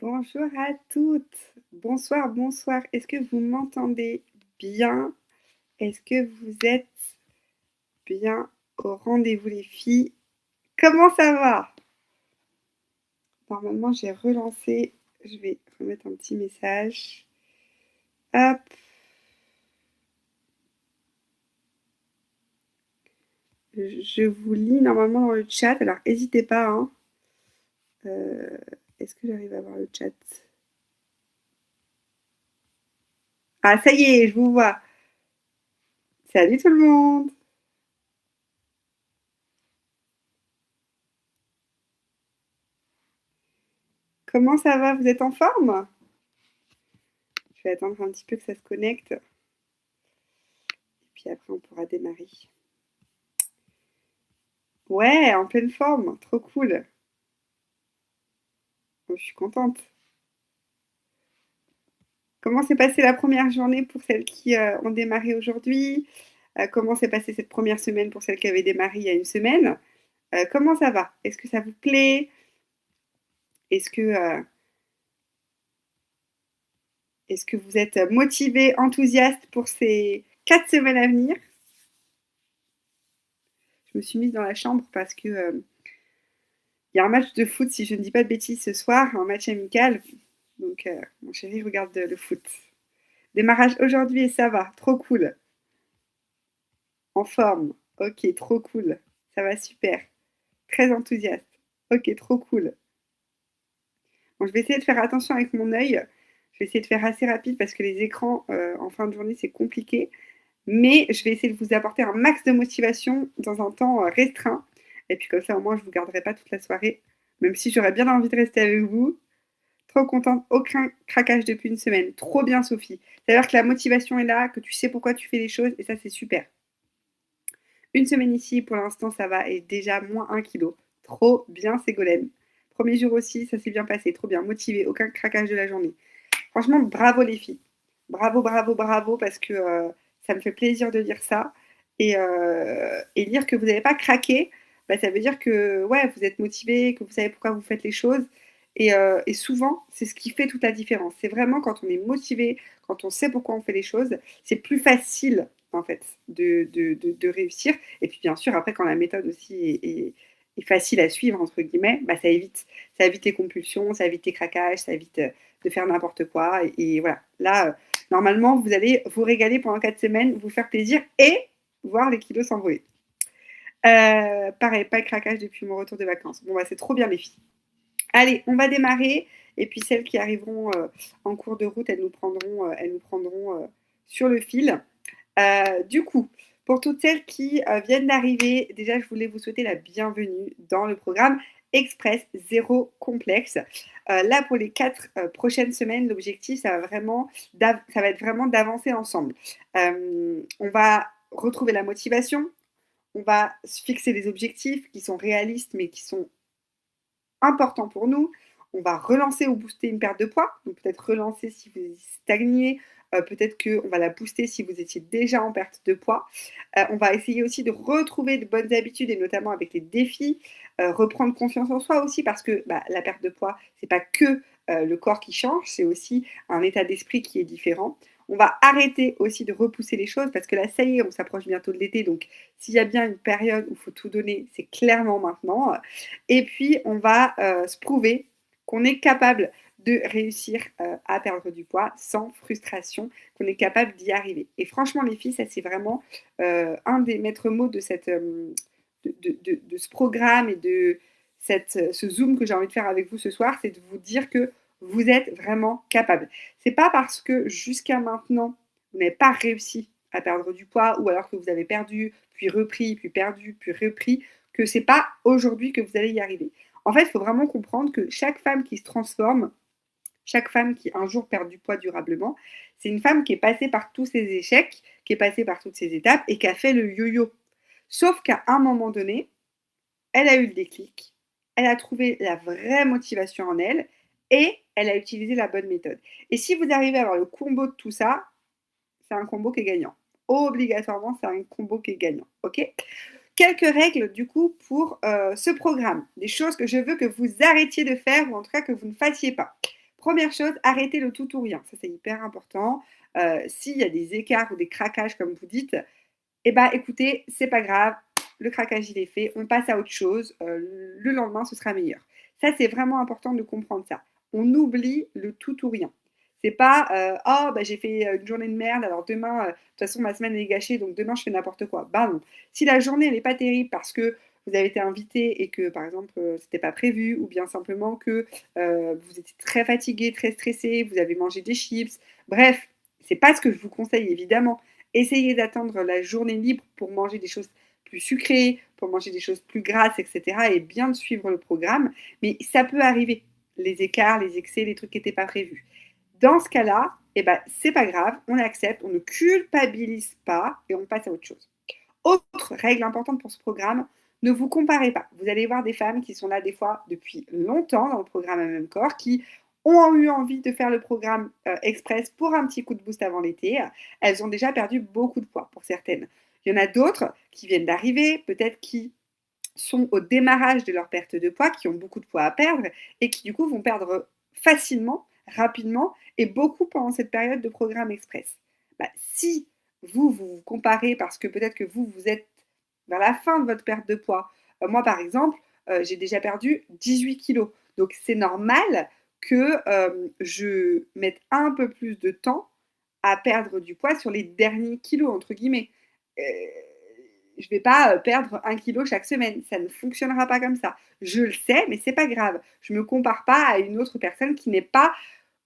Bonjour à toutes. Bonsoir, bonsoir. Est-ce que vous m'entendez bien? Est-ce que vous êtes bien au rendez-vous, les filles? Comment ça va? Normalement, j'ai relancé. Je vais remettre un petit message. Hop. Je vous lis normalement dans le chat. Alors, n'hésitez pas, hein. Euh, Est-ce que j'arrive à voir le chat? Ah, ça y est, je vous vois. Salut tout le monde. Comment ça va? Vous êtes en forme? Je vais attendre un petit peu que ça se connecte. Et puis après, on pourra démarrer. Ouais, en pleine forme, trop cool. Oh, je suis contente. Comment s'est passée la première journée pour celles qui ont démarré aujourd'hui? Comment s'est passée cette première semaine pour celles qui avaient démarré il y a une semaine? Comment ça va? Est-ce que ça vous plaît? Est-ce que, euh, est-ce que vous êtes motivé, enthousiaste pour ces 4 semaines à venir? Je me suis mise dans la chambre parce que il y a un match de foot, si je ne dis pas de bêtises, ce soir, un match amical. Donc, mon chéri regarde le foot. Démarrage aujourd'hui et ça va, trop cool. En forme. Ok, trop cool. Ça va super. Très enthousiaste. Ok, trop cool. Bon, je vais essayer de faire attention avec mon œil. Je vais essayer de faire assez rapide parce que les écrans en fin de journée, c'est compliqué. Mais je vais essayer de vous apporter un max de motivation dans un temps restreint. Et puis comme ça, au moins, je ne vous garderai pas toute la soirée. Même si j'aurais bien envie de rester avec vous. Trop contente, aucun craquage depuis une semaine. Trop bien, Sophie. C'est-à-dire que la motivation est là, que tu sais pourquoi tu fais les choses, et ça, c'est super. Une semaine ici, pour l'instant, ça va, et déjà moins 1 kilo. Trop bien, Ségolène. Premier jour aussi, ça s'est bien passé, trop bien, motivé, aucun craquage de la journée. Franchement, bravo les filles. Bravo, bravo, bravo, parce que ça me fait plaisir de dire ça. Et dire que vous n'avez pas craqué, bah, ça veut dire que ouais, vous êtes motivé, que vous savez pourquoi vous faites les choses. Et souvent, c'est ce qui fait toute la différence. C'est vraiment quand on est motivé, quand on sait pourquoi on fait les choses, c'est plus facile en fait de réussir. Et puis bien sûr, après, quand la méthode aussi est facile à suivre, entre guillemets, bah, ça évite les compulsions, ça évite les craquages, ça évite de faire n'importe quoi. Et voilà, là, normalement, vous allez vous régaler pendant 4 semaines, vous faire plaisir et voir les kilos s'envoler. Pareil, pas de craquage depuis mon retour de vacances. Bon, bah, c'est trop bien, les filles. Allez, on va démarrer. Et puis celles qui arriveront en cours de route, elles nous prendront sur le fil. Du coup, pour toutes celles qui viennent d'arriver, déjà, je voulais vous souhaiter la bienvenue dans le programme Express Zéro Complexe. Là, pour les 4 prochaines semaines, l'objectif, ça va être vraiment d'avancer ensemble. On va retrouver la motivation, on va se fixer des objectifs qui sont réalistes, mais qui sont important pour nous. On va relancer ou booster une perte de poids. Donc peut-être relancer si vous stagnez. Peut-être qu'on va la booster si vous étiez déjà en perte de poids. On va essayer aussi de retrouver de bonnes habitudes et notamment avec les défis. Reprendre confiance en soi aussi parce que bah, la perte de poids, c'est pas que le corps qui change, c'est aussi un état d'esprit qui est différent. On va arrêter aussi de repousser les choses parce que là, ça y est, on s'approche bientôt de l'été. Donc, s'il y a bien une période où il faut tout donner, c'est clairement maintenant. Et puis, on va se prouver qu'on est capable de réussir à perdre du poids sans frustration, qu'on est capable d'y arriver. Et franchement, les filles, ça c'est vraiment un des maîtres mots de ce programme et de ce Zoom que j'ai envie de faire avec vous ce soir, c'est de vous dire que vous êtes vraiment capable. C'est pas parce que jusqu'à maintenant, vous n'avez pas réussi à perdre du poids ou alors que vous avez perdu, puis repris, puis perdu, puis repris, que c'est pas aujourd'hui que vous allez y arriver. En fait, il faut vraiment comprendre que chaque femme qui se transforme, chaque femme qui un jour perd du poids durablement, c'est une femme qui est passée par tous ces échecs, qui est passée par toutes ces étapes et qui a fait le yo-yo. Sauf qu'à un moment donné, elle a eu le déclic, elle a trouvé la vraie motivation en elle et elle a utilisé la bonne méthode. Et si vous arrivez à avoir le combo de tout ça, c'est un combo qui est gagnant. Obligatoirement, c'est un combo qui est gagnant. Ok? Quelques règles du coup pour ce programme. Des choses que je veux que vous arrêtiez de faire ou en tout cas que vous ne fassiez pas. Première chose, arrêtez le tout ou rien. Ça, c'est hyper important. S'il y a des écarts ou des craquages, comme vous dites, eh ben, écoutez, c'est pas grave, le craquage, il est fait, on passe à autre chose, le lendemain, ce sera meilleur. Ça, c'est vraiment important de comprendre ça. On oublie le tout ou rien. C'est pas, «Oh, bah, j'ai fait, une journée de merde, alors demain, de toute façon, ma semaine, elle est gâchée, donc demain, je fais n'importe quoi». Bah, non. Si la journée, elle est pas terrible parce que vous avez été invité et que, par exemple, c'était pas prévu ou bien simplement que, vous étiez très fatigué, très stressé, vous avez mangé des chips, bref, c'est pas ce que je vous conseille, évidemment. Essayez d'attendre la journée libre pour manger des choses plus sucrées, pour manger des choses plus grasses, et cetera et bien de suivre le programme. Mais ça peut arriver, les écarts, les excès, les trucs qui étaient pas prévus. Dans ce cas-là, eh ben, c'est pas grave, on accepte, on ne culpabilise pas et on passe à autre chose. Autre règle importante pour ce programme, ne vous comparez pas. Vous allez voir des femmes qui sont là des fois depuis longtemps dans le programme à même corps, qui ont eu envie de faire le programme express pour un petit coup de boost avant l'été. Elles ont déjà perdu beaucoup de poids pour certaines. Il y en a d'autres qui viennent d'arriver, peut-être qui sont au démarrage de leur perte de poids, qui ont beaucoup de poids à perdre et qui du coup vont perdre facilement, rapidement et beaucoup pendant cette période de programme express. Bah, si vous comparez parce que peut-être que vous êtes vers la fin de votre perte de poids. Moi, par exemple, j'ai déjà perdu 18 kilos. Donc, c'est normal que je mette un peu plus de temps à perdre du poids sur les derniers kilos, entre guillemets. Euh, je ne vais pas perdre 1 kilo chaque semaine. Ça ne fonctionnera pas comme ça. Je le sais, mais c'est pas grave. Je ne me compare pas à une autre personne qui n'est pas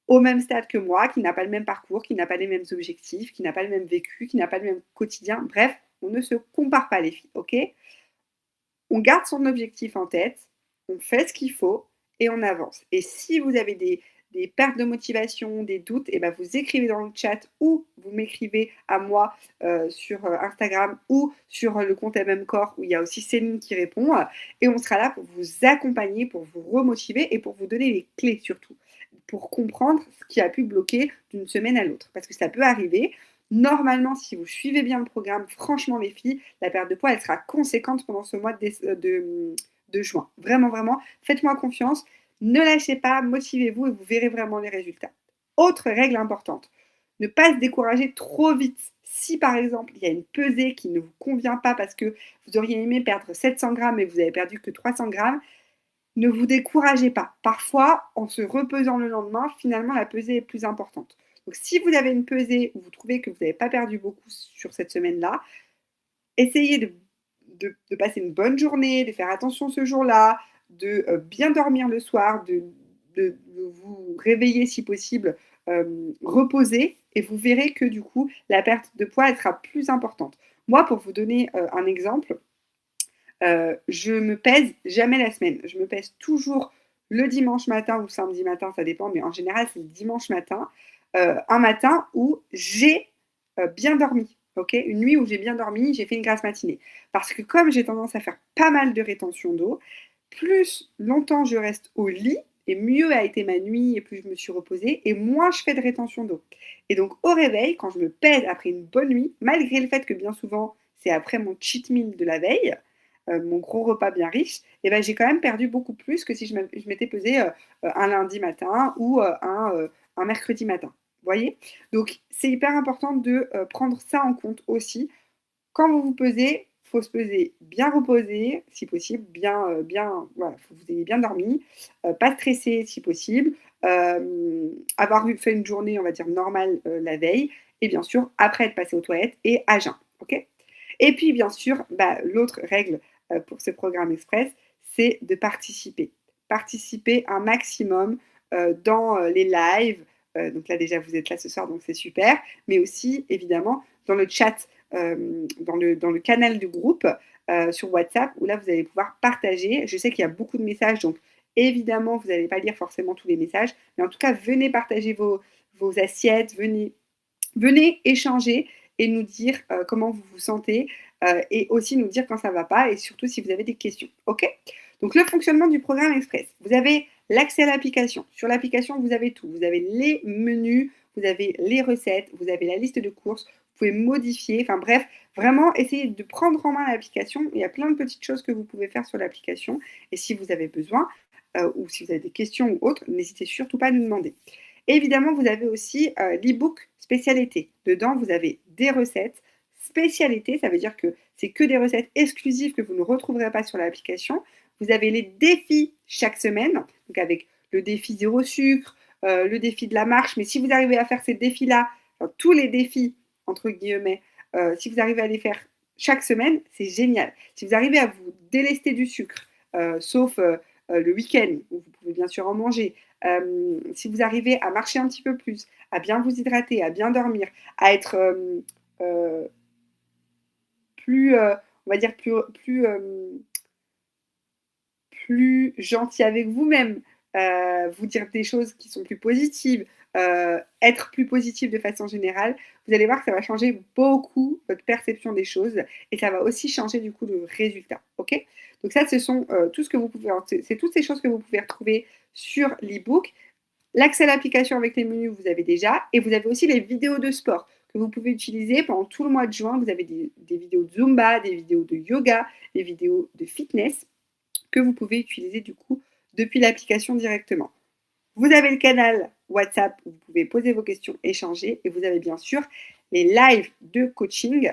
au même stade que moi, qui n'a pas le même parcours, qui n'a pas les mêmes objectifs, qui n'a pas le même vécu, qui n'a pas le même quotidien. Bref, on ne se compare pas les filles, ok? On garde son objectif en tête, on fait ce qu'il faut et on avance. Et si vous avez des pertes de motivation, des doutes, et ben vous écrivez dans le chat ou vous m'écrivez à moi sur Instagram ou sur le compte MM Corps où il y a aussi Céline qui répond et on sera là pour vous accompagner, pour vous remotiver et pour vous donner les clés surtout, pour comprendre ce qui a pu bloquer d'une semaine à l'autre. Parce que ça peut arriver. Normalement, si vous suivez bien le programme, franchement les filles, la perte de poids, elle sera conséquente pendant ce mois de juin. Vraiment, vraiment, faites-moi confiance, ne lâchez pas, motivez-vous et vous verrez vraiment les résultats. Autre règle importante, ne pas se décourager trop vite. Si par exemple, il y a une pesée qui ne vous convient pas parce que vous auriez aimé perdre 700 grammes et vous avez perdu que 300 grammes, ne vous découragez pas. Parfois, en se repesant le lendemain, finalement, la pesée est plus importante. Donc, si vous avez une pesée où vous trouvez que vous n'avez pas perdu beaucoup sur cette semaine-là, essayez de passer une bonne journée, de faire attention ce jour-là, de bien dormir le soir, de vous réveiller si possible, reposer, et vous verrez que du coup, la perte de poids, elle sera plus importante. Moi, pour vous donner un exemple, je me pèse jamais la semaine. Je me pèse toujours le dimanche matin ou samedi matin, ça dépend, mais en général, c'est le dimanche matin, un matin où j'ai bien dormi. Ok, une nuit où j'ai bien dormi, j'ai fait une grasse matinée. Parce que comme j'ai tendance à faire pas mal de rétention d'eau, plus longtemps je reste au lit, et mieux a été ma nuit, et plus je me suis reposée, et moins je fais de rétention d'eau. Et donc au réveil, quand je me pèse après une bonne nuit, malgré le fait que bien souvent c'est après mon cheat meal de la veille, mon gros repas bien riche, et ben, j'ai quand même perdu beaucoup plus que si je m'étais pesée un lundi matin ou un mercredi matin. Vous voyez? Donc, c'est hyper important de prendre ça en compte aussi. Quand vous vous pesez, il faut se peser bien reposé, si possible, voilà, faut que vous ayez bien dormi, pas stressé si possible, avoir fait une journée, on va dire, normale la veille, et bien sûr, après être passé aux toilettes et à jeun. Ok. Et puis, bien sûr, bah, l'autre règle pour ce programme express, c'est de participer. Participer un maximum dans les lives. Donc là, déjà, vous êtes là ce soir, donc c'est super. Mais aussi, évidemment, dans le chat, dans le canal du groupe sur WhatsApp, où là, vous allez pouvoir partager. Je sais qu'il y a beaucoup de messages, donc évidemment, vous n'allez pas lire forcément tous les messages. Mais en tout cas, venez partager vos assiettes, venez échanger et nous dire comment vous vous sentez et aussi nous dire quand ça ne va pas et surtout si vous avez des questions. OK? Donc, le fonctionnement du programme Express. Vous avez l'accès à l'application. Sur l'application, vous avez tout. Vous avez les menus, vous avez les recettes, vous avez la liste de courses, vous pouvez modifier. Enfin bref, vraiment essayez de prendre en main l'application. Il y a plein de petites choses que vous pouvez faire sur l'application. Et si vous avez besoin, ou si vous avez des questions ou autres, n'hésitez surtout pas à nous demander. Et évidemment, vous avez aussi l'e-book spécialité. Dedans, vous avez des recettes spécialité, ça veut dire que c'est que des recettes exclusives que vous ne retrouverez pas sur l'application. Vous avez les défis chaque semaine, donc avec le défi zéro sucre, le défi de la marche. Mais si vous arrivez à faire ces défis-là, enfin, tous les défis, entre guillemets, si vous arrivez à les faire chaque semaine, c'est génial. Si vous arrivez à vous délester du sucre, sauf le week-end, où vous pouvez bien sûr en manger, si vous arrivez à marcher un petit peu plus, à bien vous hydrater, à bien dormir, à être plus, on va dire, plus gentil avec vous-même, vous dire des choses qui sont plus positives, être plus positif de façon générale, vous allez voir que ça va changer beaucoup votre perception des choses et ça va aussi changer du coup le résultat. Ok? Donc ça, ce sont tout ce que vous pouvez, c'est toutes ces choses que vous pouvez retrouver sur l'e-book. L'accès à l'application avec les menus, vous avez déjà, et vous avez aussi les vidéos de sport que vous pouvez utiliser pendant tout le mois de juin. Vous avez des vidéos de Zumba, des vidéos de yoga, des vidéos de fitness que vous pouvez utiliser du coup depuis l'application directement. Vous avez le canal WhatsApp où vous pouvez poser vos questions, échanger, et vous avez bien sûr les lives de coaching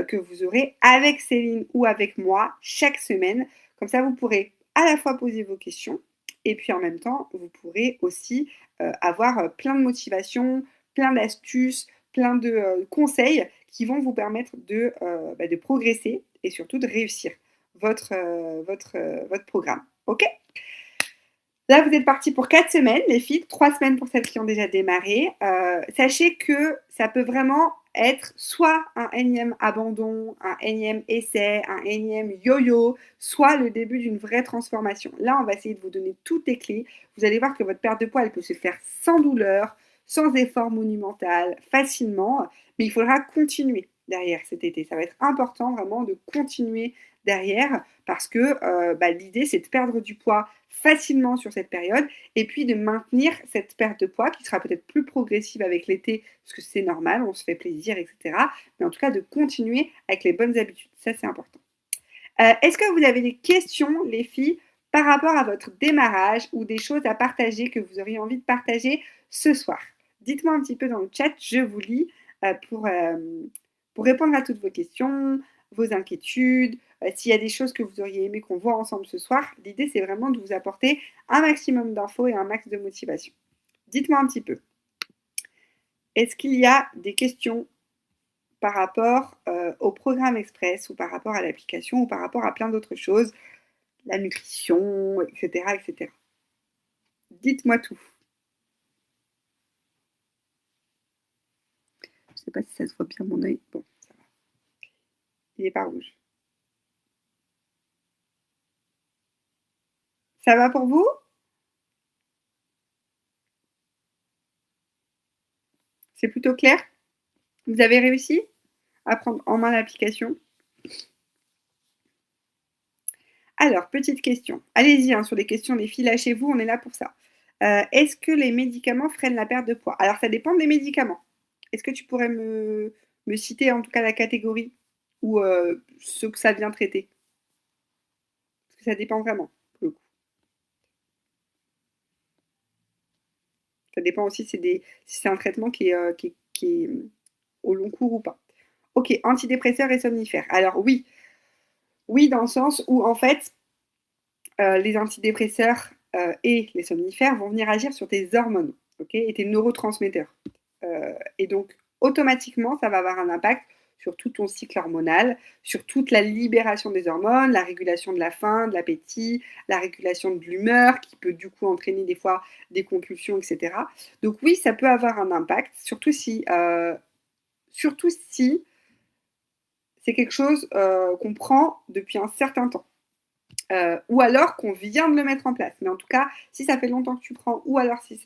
que vous aurez avec Céline ou avec moi chaque semaine. Comme ça, vous pourrez à la fois poser vos questions et puis en même temps, vous pourrez aussi avoir plein de motivation, plein d'astuces, plein de conseils qui vont vous permettre de progresser et surtout de réussir votre programme. OK? Là, vous êtes partis pour 4 semaines, les filles, 3 semaines pour celles qui ont déjà démarré. Sachez que ça peut vraiment être soit un énième abandon, un énième essai, un énième yo-yo, soit le début d'une vraie transformation. Là, on va essayer de vous donner toutes les clés. Vous allez voir que votre perte de poids, elle peut se faire sans douleur, sans effort monumental, facilement, mais il faudra continuer derrière cet été. Ça va être important vraiment de continuer derrière parce que l'idée, c'est de perdre du poids facilement sur cette période et puis de maintenir cette perte de poids qui sera peut-être plus progressive avec l'été parce que c'est normal, on se fait plaisir, etc. Mais en tout cas, de continuer avec les bonnes habitudes. Ça, c'est important. Est-ce que vous avez des questions, les filles, par rapport à votre démarrage ou des choses à partager que vous auriez envie de partager ce soir? Dites-moi un petit peu dans le chat, je vous lis pour répondre à toutes vos questions, vos inquiétudes, s'il y a des choses que vous auriez aimé qu'on voit ensemble ce soir. L'idée, c'est vraiment de vous apporter un maximum d'infos et un max de motivation. Dites-moi un petit peu. Est-ce qu'il y a des questions par rapport au programme express ou par rapport à l'application ou par rapport à plein d'autres choses, la nutrition, etc., etc. Dites-moi tout. Je ne sais pas si ça se voit bien mon œil. Bon, ça va. Il n'est pas rouge. Ça va pour vous? C'est plutôt clair? Vous avez réussi à prendre en main l'application? Alors, petite question. Allez-y, hein, sur les questions, les filles, lâchez-vous, on est là pour ça. Est-ce que les médicaments freinent la perte de poids? Alors, ça dépend des médicaments. Est-ce que tu pourrais me citer en tout cas la catégorie ou ce que ça vient traiter? Parce que ça dépend vraiment, pour le coup. Ça dépend aussi si c'est un traitement qui est au long cours ou pas. Ok, antidépresseurs et somnifères. Alors oui, oui dans le sens où en fait, les antidépresseurs et les somnifères vont venir agir sur tes hormones, ok, et tes neurotransmetteurs. Et donc, automatiquement, ça va avoir un impact sur tout ton cycle hormonal, sur toute la libération des hormones, la régulation de la faim, de l'appétit, la régulation de l'humeur, qui peut du coup entraîner des fois des compulsions, etc. Donc oui, ça peut avoir un impact, surtout si c'est quelque chose qu'on prend depuis un certain temps. Ou alors qu'on vient de le mettre en place. Mais en tout cas, si ça fait longtemps que tu prends, ou alors si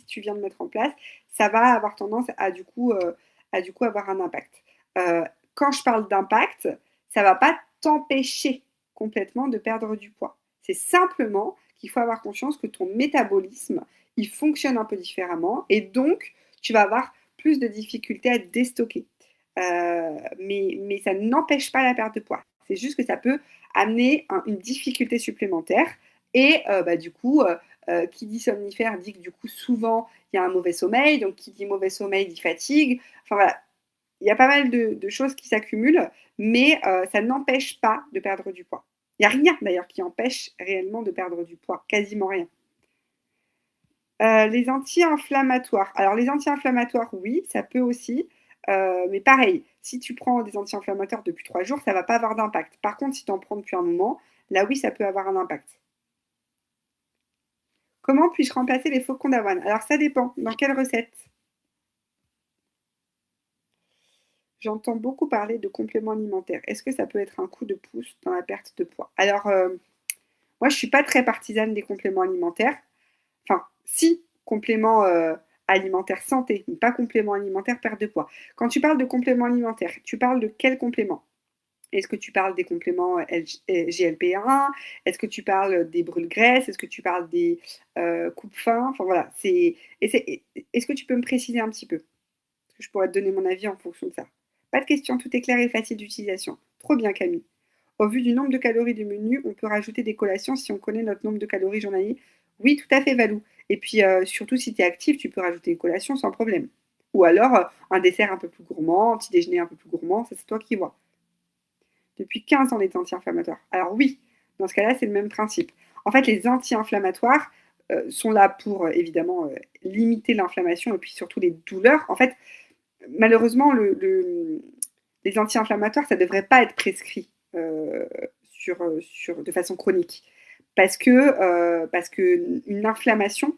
tu viens de mettre en place, ça va avoir tendance à du coup avoir un impact. Quand je parle d'impact, ça ne va pas t'empêcher complètement de perdre du poids. C'est simplement qu'il faut avoir conscience que ton métabolisme, il fonctionne un peu différemment et donc tu vas avoir plus de difficultés à te déstocker. Mais ça n'empêche pas la perte de poids. C'est juste que ça peut amener une difficulté supplémentaire Et du coup, qui dit somnifère dit que du coup souvent il y a un mauvais sommeil, donc qui dit mauvais sommeil dit fatigue. Enfin voilà, il y a pas mal de choses qui s'accumulent, mais ça n'empêche pas de perdre du poids. Il n'y a rien d'ailleurs qui empêche réellement de perdre du poids, quasiment rien. Les anti-inflammatoires. Alors les anti-inflammatoires, oui, ça peut aussi, mais pareil, si tu prends des anti-inflammatoires depuis 3 jours, ça va pas avoir d'impact. Par contre, si tu en prends depuis un moment, là oui, ça peut avoir un impact. Comment puis-je remplacer les flocons d'avoine? Alors ça dépend, dans quelle recette? J'entends beaucoup parler de compléments alimentaires. Est-ce que ça peut être un coup de pouce dans la perte de poids? Alors, moi je suis pas très partisane des compléments alimentaires. Enfin, si, compléments alimentaires santé, mais pas compléments alimentaires perte de poids. Quand tu parles de compléments alimentaires, tu parles de quels compléments? Est-ce que tu parles des compléments GLP-1? Est-ce que tu parles des brûle-graisses? Est-ce que tu parles des coupes-faim? Enfin voilà, est-ce que tu peux me préciser un petit peu? Parce que je pourrais te donner mon avis en fonction de ça. Pas de question, tout est clair et facile d'utilisation. Trop bien, Camille. Au vu du nombre de calories du menu, on peut rajouter des collations si on connaît notre nombre de calories journalier. Oui, tout à fait, Valou. Et puis, surtout si tu es actif, tu peux rajouter une collation sans problème. Ou alors, un dessert un peu plus gourmand, un petit déjeuner un peu plus gourmand, ça c'est toi qui vois. Depuis 15 ans, les anti-inflammatoires. Alors oui, dans ce cas-là, c'est le même principe. En fait, les anti-inflammatoires sont là pour, évidemment, limiter l'inflammation et puis surtout les douleurs. En fait, malheureusement, les anti-inflammatoires, ça ne devrait pas être prescrit de façon chronique. Parce que une inflammation,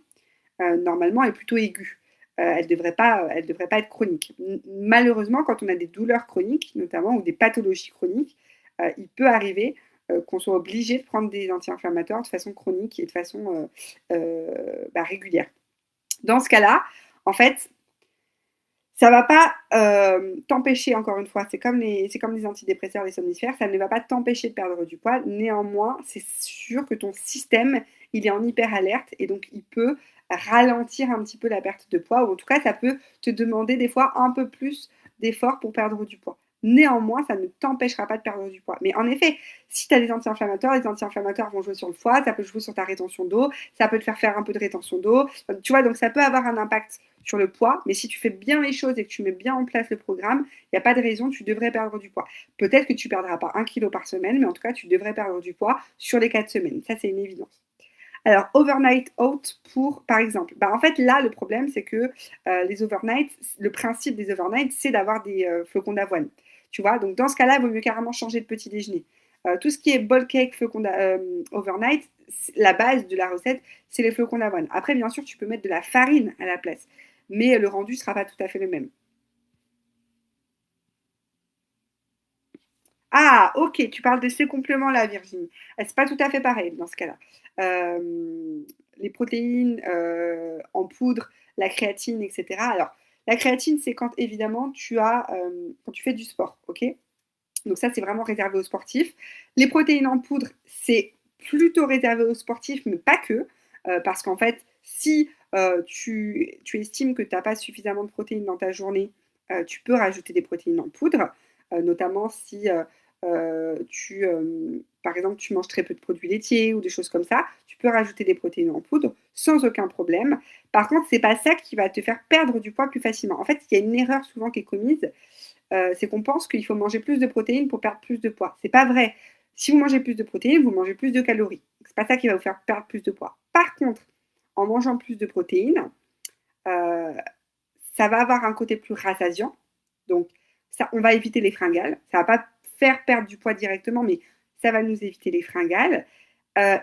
normalement, est plutôt aiguë. Elle devrait pas être chronique. Malheureusement, quand on a des douleurs chroniques, notamment, ou des pathologies chroniques, il peut arriver qu'on soit obligé de prendre des anti-inflammatoires de façon chronique et de façon régulière. Dans ce cas-là, en fait, ça va pas t'empêcher, encore une fois, c'est comme les antidépresseurs, les somnifères, ça ne va pas t'empêcher de perdre du poids. Néanmoins, c'est sûr que ton système, il est en hyper alerte et donc il peut ralentir un petit peu la perte de poids, ou en tout cas, ça peut te demander des fois un peu plus d'efforts pour perdre du poids. Néanmoins, ça ne t'empêchera pas de perdre du poids. Mais en effet, si tu as des anti-inflammatoires, les anti-inflammatoires vont jouer sur le foie, ça peut jouer sur ta rétention d'eau, ça peut te faire un peu de rétention d'eau. Tu vois, donc ça peut avoir un impact sur le poids, mais si tu fais bien les choses et que tu mets bien en place le programme, il n'y a pas de raison, tu devrais perdre du poids. Peut-être que tu ne perdras pas 1 kilo par semaine, mais en tout cas, tu devrais perdre du poids sur les 4 semaines. Ça, c'est une évidence. Alors, overnight oat par exemple. En fait, là, le problème, c'est que les overnight, le principe des overnight, c'est d'avoir des flocons d'avoine. Tu vois, donc dans ce cas-là, il vaut mieux carrément changer de petit déjeuner. Tout ce qui est ball cake, overnight, la base de la recette, c'est les flocons d'avoine. Après, bien sûr, tu peux mettre de la farine à la place, mais le rendu ne sera pas tout à fait le même. Ah, ok, tu parles de ces compléments-là, Virginie. C'est pas tout à fait pareil dans ce cas-là. Les protéines en poudre, la créatine, etc. Alors, la créatine, c'est quand évidemment quand tu fais du sport, ok? Donc ça, c'est vraiment réservé aux sportifs. Les protéines en poudre, c'est plutôt réservé aux sportifs, mais pas que, parce qu'en fait, si tu estimes que tu n'as pas suffisamment de protéines dans ta journée, tu peux rajouter des protéines en poudre, notamment si par exemple, tu manges très peu de produits laitiers ou des choses comme ça, tu peux rajouter des protéines en poudre sans aucun problème. Par contre, c'est pas ça qui va te faire perdre du poids plus facilement. En fait, il y a une erreur souvent qui est commise, c'est qu'on pense qu'il faut manger plus de protéines pour perdre plus de poids. C'est pas vrai. Si vous mangez plus de protéines, vous mangez plus de calories. C'est pas ça qui va vous faire perdre plus de poids. Par contre, en mangeant plus de protéines, euh, ça va avoir un côté plus rassasiant. Donc, ça, on va éviter les fringales. Ça va pas faire perdre du poids directement, mais ça va nous éviter les fringales. Euh,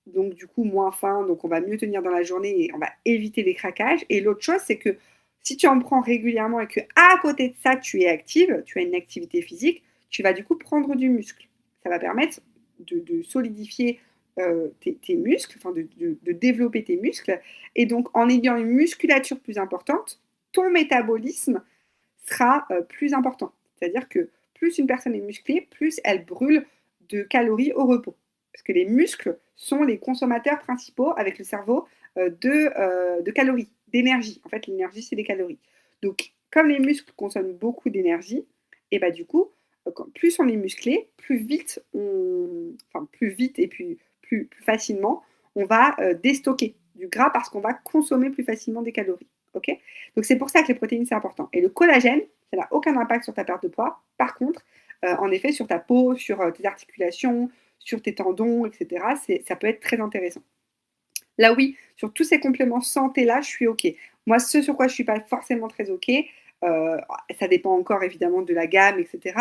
donc, du coup, moins faim, donc on va mieux tenir dans la journée et on va éviter les craquages. Et l'autre chose, c'est que si tu en prends régulièrement et que à côté de ça, tu es active, tu as une activité physique, tu vas du coup prendre du muscle. Ça va permettre de solidifier tes muscles, enfin de développer tes muscles. Et donc, en ayant une musculature plus importante, ton métabolisme sera plus important. C'est-à-dire que plus une personne est musclée, plus elle brûle de calories au repos. Parce que les muscles sont les consommateurs principaux avec le cerveau de calories, d'énergie. En fait, l'énergie, c'est des calories. Donc, comme les muscles consomment beaucoup d'énergie, et bah du coup, plus on est musclé, plus vite et puis plus facilement, on va déstocker du gras parce qu'on va consommer plus facilement des calories. Ok. Donc c'est pour ça que les protéines, c'est important. Et le collagène, ça n'a aucun impact sur ta perte de poids. Par contre, en effet, sur ta peau, sur tes articulations, sur tes tendons, etc., ça peut être très intéressant. Là, oui, sur tous ces compléments santé-là, je suis OK. Moi, ce sur quoi je ne suis pas forcément très OK, ça dépend encore évidemment de la gamme, etc.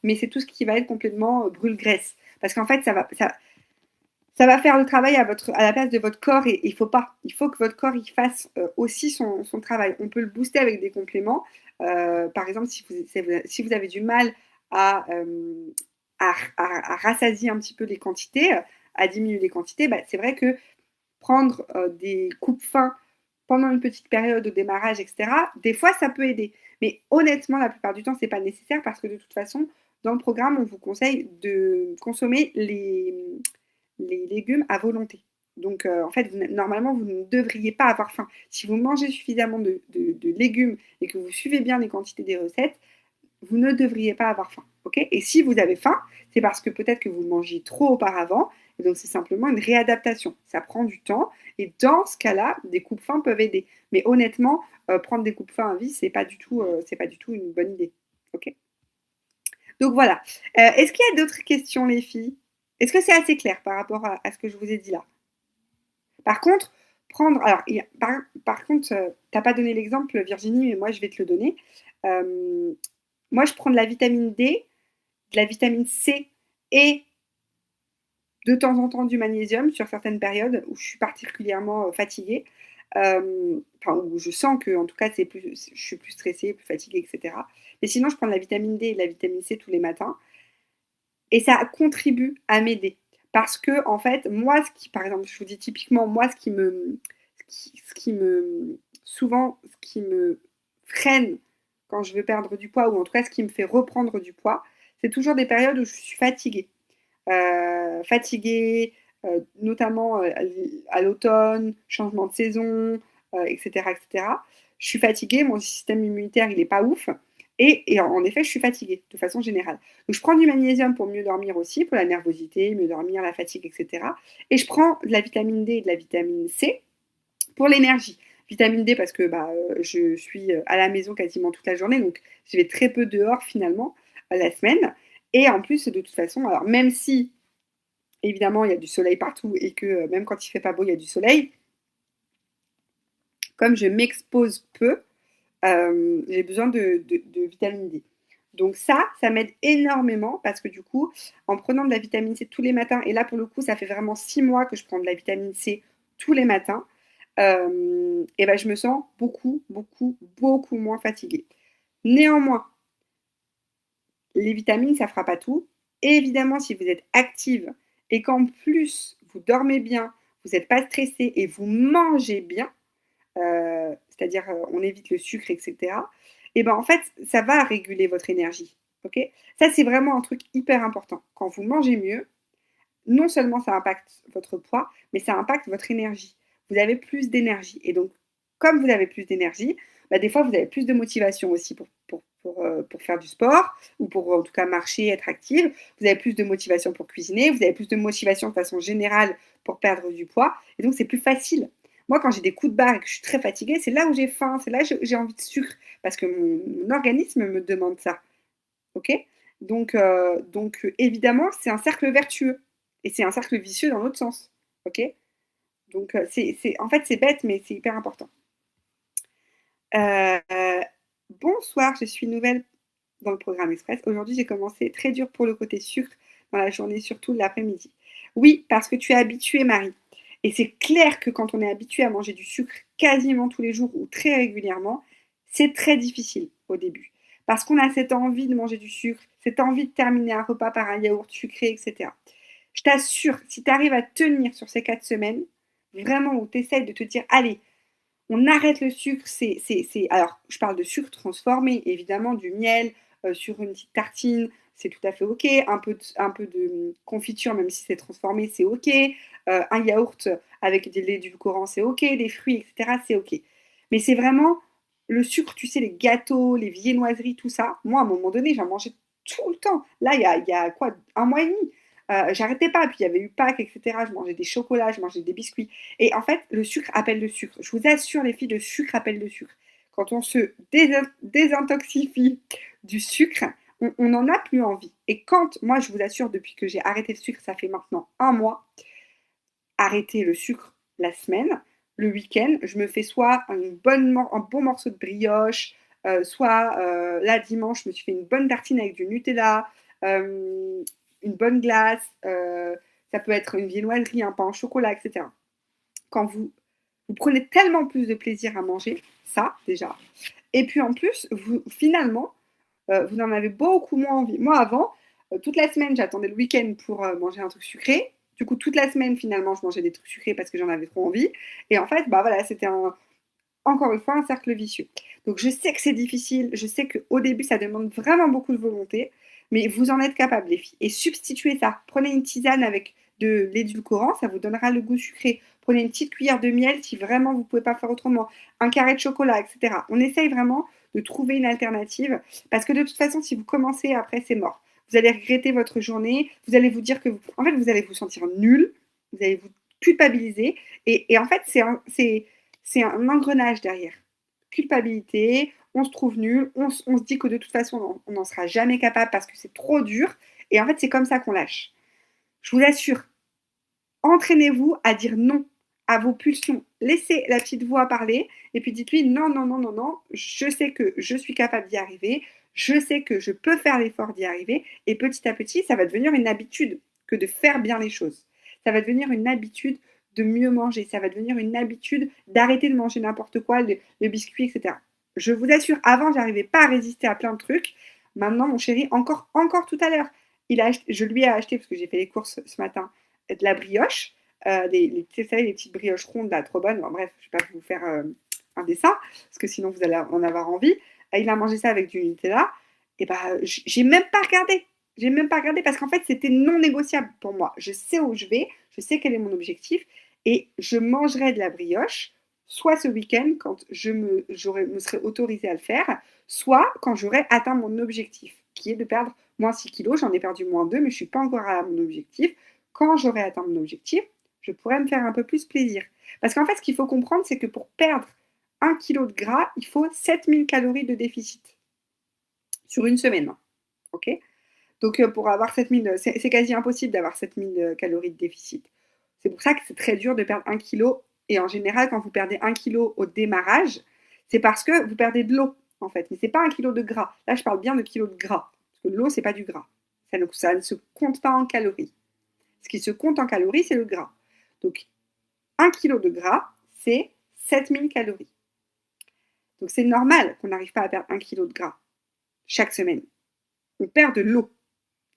Mais c'est tout ce qui va être complètement brûle-graisse. Parce qu'en fait, ça va faire le travail à la place de votre corps et il faut pas. Il faut que votre corps il fasse aussi son travail. On peut le booster avec des compléments. Par exemple, si vous avez du mal à, à rassasier un petit peu les quantités, à diminuer les quantités, bah, c'est vrai que prendre des coupes-fins pendant une petite période au démarrage, etc., des fois, ça peut aider. Mais honnêtement, la plupart du temps, ce n'est pas nécessaire parce que de toute façon, dans le programme, on vous conseille de consommer les légumes à volonté. Donc, en fait, normalement, vous ne devriez pas avoir faim. Si vous mangez suffisamment de légumes et que vous suivez bien les quantités des recettes, vous ne devriez pas avoir faim. Okay, et si vous avez faim, c'est parce que peut-être que vous mangiez trop auparavant. Et donc, c'est simplement une réadaptation. Ça prend du temps. Et dans ce cas-là, des coupes-faim peuvent aider. Mais honnêtement, prendre des coupes-faim à vie, c'est pas du tout une bonne idée. Ok. Donc voilà. Est-ce qu'il y a d'autres questions, les filles? Est-ce que c'est assez clair par rapport à ce que je vous ai dit là? Par contre, prendre. Alors, par contre, t'as pas donné l'exemple, Virginie, mais moi, je vais te le donner. Euh, Moi, je prends de la vitamine D, de la vitamine C et de temps en temps du magnésium sur certaines périodes où je suis particulièrement fatiguée. Enfin, où je sens que, en tout cas, je suis plus stressée, plus fatiguée, etc. Mais sinon, je prends de la vitamine D et de la vitamine C tous les matins. Et ça contribue à m'aider. Parce que, en fait, moi, par exemple, je vous dis typiquement, moi, souvent, ce qui me freine quand je veux perdre du poids, ou en tout cas, ce qui me fait reprendre du poids, c'est toujours des périodes où je suis fatiguée. Fatiguée, notamment à l'automne, changement de saison, etc., etc. Je suis fatiguée, mon système immunitaire, il n'est pas ouf. Et en effet, je suis fatiguée de façon générale. Donc, je prends du magnésium pour mieux dormir aussi, pour la nervosité, mieux dormir, la fatigue, etc. Et je prends de la vitamine D et de la vitamine C pour l'énergie. Vitamine D parce que je suis à la maison quasiment toute la journée, donc je vais très peu dehors finalement la semaine. Et en plus, de toute façon, alors même si évidemment il y a du soleil partout et que même quand il fait pas beau, il y a du soleil, comme je m'expose peu, j'ai besoin de vitamine D. Donc ça m'aide énormément parce que du coup, en prenant de la vitamine C tous les matins, et là pour le coup, ça fait vraiment 6 mois que je prends de la vitamine C tous les matins, et ben je me sens beaucoup, beaucoup, beaucoup moins fatiguée. Néanmoins, les vitamines, ça ne fera pas tout. Et évidemment, si vous êtes active et qu'en plus vous dormez bien, vous n'êtes pas stressé et vous mangez bien, c'est-à-dire on évite le sucre, etc. Et ben en fait, ça va réguler votre énergie. Ok. Ça, c'est vraiment un truc hyper important. Quand vous mangez mieux, non seulement ça impacte votre poids, mais ça impacte votre énergie. Vous avez plus d'énergie. Et donc, comme vous avez plus d'énergie, bah, des fois, vous avez plus de motivation aussi pour faire du sport, ou pour en tout cas marcher, être active. Vous avez plus de motivation pour cuisiner, vous avez plus de motivation de façon générale pour perdre du poids. Et donc, c'est plus facile. Moi, quand j'ai des coups de barre et que je suis très fatiguée, c'est là où j'ai faim, c'est là que j'ai envie de sucre, parce que mon organisme me demande ça. Ok. Donc, évidemment, c'est un cercle vertueux. Et c'est un cercle vicieux dans l'autre sens. Ok. Donc, en fait, c'est bête, mais c'est hyper important. Euh, Bonsoir, je suis nouvelle dans le programme Express. Aujourd'hui, j'ai commencé très dur pour le côté sucre dans la journée, surtout l'après-midi. Oui, parce que tu es habituée, Marie. Et c'est clair que quand on est habitué à manger du sucre quasiment tous les jours ou très régulièrement, c'est très difficile au début. Parce qu'on a cette envie de manger du sucre, cette envie de terminer un repas par un yaourt sucré, etc. Je t'assure, si tu arrives à tenir sur ces 4 semaines, vraiment où tu essaies de te dire, allez, on arrête le sucre, Alors, je parle de sucre transformé, évidemment, du miel sur une petite tartine, c'est tout à fait OK. Un peu de confiture, même si c'est transformé, c'est OK. Un yaourt avec des laits édulcorants, c'est OK. Des fruits, etc., c'est OK. Mais c'est vraiment le sucre, tu sais, les gâteaux, les viennoiseries, tout ça. Moi, à un moment donné, j'en mangeais tout le temps. Là, il y a quoi, un mois et demi. J'arrêtais pas. Puis il y avait eu Pâques, etc. Je mangeais des chocolats, je mangeais des biscuits. Et en fait, le sucre appelle le sucre. Je vous assure, les filles, le sucre appelle le sucre. Quand on se désintoxifie du sucre, on n'en a plus envie. Et quand, moi, je vous assure, depuis que j'ai arrêté le sucre, ça fait maintenant un mois, arrêter le sucre la semaine, le week-end, je me fais soit un bon morceau de brioche, soit là dimanche, je me suis fait une bonne tartine avec du Nutella, une bonne glace, ça peut être une viennoiserie, un pain au chocolat, etc. Quand vous prenez tellement plus de plaisir à manger, ça déjà, et puis en plus, finalement, vous en avez beaucoup moins envie. Moi, avant, toute la semaine, j'attendais le week-end pour manger un truc sucré. Du coup, toute la semaine, finalement, je mangeais des trucs sucrés parce que j'en avais trop envie. Et en fait, bah voilà, c'était encore une fois un cercle vicieux. Donc, je sais que c'est difficile. Je sais qu'au début, ça demande vraiment beaucoup de volonté. Mais vous en êtes capable, les filles. Et substituez ça. Prenez une tisane avec de l'édulcorant, ça vous donnera le goût sucré. Prenez une petite cuillère de miel si vraiment vous ne pouvez pas faire autrement. Un carré de chocolat, etc. On essaye vraiment de trouver une alternative parce que de toute façon, si vous commencez après, c'est mort. Vous allez regretter votre journée, vous allez vous dire que en fait, vous allez vous sentir nul, vous allez vous culpabiliser et en fait, c'est un engrenage derrière. Culpabilité, on se trouve nul, on se dit que de toute façon, on n'en sera jamais capable parce que c'est trop dur et en fait, c'est comme ça qu'on lâche. Je vous assure, entraînez-vous à dire non à vos pulsions. Laissez la petite voix parler et puis dites-lui non, non, non, non, non, je sais que je suis capable d'y arriver, je sais que je peux faire l'effort d'y arriver et petit à petit, ça va devenir une habitude que de faire bien les choses. Ça va devenir une habitude de mieux manger, ça va devenir une habitude d'arrêter de manger n'importe quoi, le biscuit, etc. Je vous assure, avant, j'arrivais pas à résister à plein de trucs. Maintenant, mon chéri, encore tout à l'heure, je lui ai acheté, parce que j'ai fait les courses ce matin, de la brioche, les petites brioches rondes, là, trop bonnes. Bon, bref, je ne vais pas vous faire un dessin, parce que sinon vous allez en avoir envie. Il a mangé ça avec du Nutella. Et bah, j'ai même pas regardé. J'ai même pas regardé parce qu'en fait, c'était non négociable pour moi. Je sais où je vais, je sais quel est mon objectif, et je mangerai de la brioche, soit ce week-end, quand me serai autorisée à le faire, soit quand j'aurai atteint mon objectif, qui est de perdre moins 6 kilos. J'en ai perdu moins 2, mais je ne suis pas encore à mon objectif. Quand j'aurai atteint mon objectif, je pourrais me faire un peu plus plaisir. Parce qu'en fait, ce qu'il faut comprendre, c'est que pour perdre 1 kg de gras, il faut 7000 calories de déficit sur une semaine. Ok. Donc, pour avoir 7000, c'est quasi impossible d'avoir 7000 calories de déficit. C'est pour ça que c'est très dur de perdre 1 kg. Et en général, quand vous perdez 1 kg au démarrage, c'est parce que vous perdez de l'eau, en fait. Mais ce n'est pas 1 kg de gras. Là, je parle bien de kilos de gras. Parce que l'eau, ce n'est pas du gras. Ça ne se compte pas en calories. Ce qui se compte en calories, c'est le gras. Donc, 1 kg de gras, c'est 7000 calories. Donc, c'est normal qu'on n'arrive pas à perdre 1 kg de gras chaque semaine. On perd de l'eau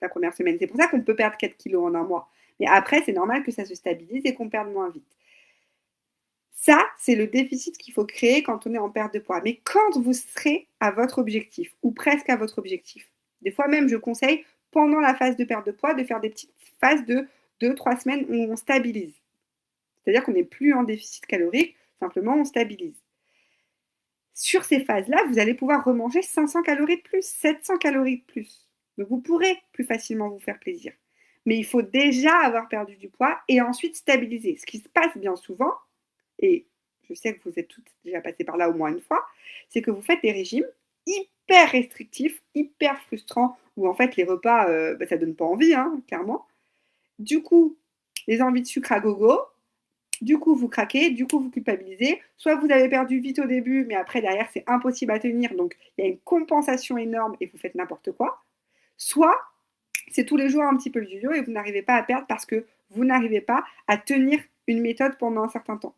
la première semaine. C'est pour ça qu'on peut perdre 4 kilos en un mois. Mais après, c'est normal que ça se stabilise et qu'on perde moins vite. Ça, c'est le déficit qu'il faut créer quand on est en perte de poids. Mais quand vous serez à votre objectif, ou presque à votre objectif, des fois même, je conseille, pendant la phase de perte de poids, de faire des petites phases de 2-3 semaines où on stabilise. C'est-à-dire qu'on n'est plus en déficit calorique, simplement on stabilise. Sur ces phases-là, vous allez pouvoir remanger 500 calories de plus, 700 calories de plus. Donc vous pourrez plus facilement vous faire plaisir. Mais il faut déjà avoir perdu du poids et ensuite stabiliser. Ce qui se passe bien souvent, et je sais que vous êtes toutes déjà passées par là au moins une fois, c'est que vous faites des régimes hyper restrictifs, hyper frustrants, où en fait les repas, ça donne pas envie, hein, clairement. Du coup, les envies de sucre à gogo, du coup vous craquez, du coup vous culpabilisez, soit vous avez perdu vite au début, mais après derrière c'est impossible à tenir, donc il y a une compensation énorme et vous faites n'importe quoi, soit c'est tous les jours un petit peu le yo-yo et vous n'arrivez pas à perdre parce que vous n'arrivez pas à tenir une méthode pendant un certain temps.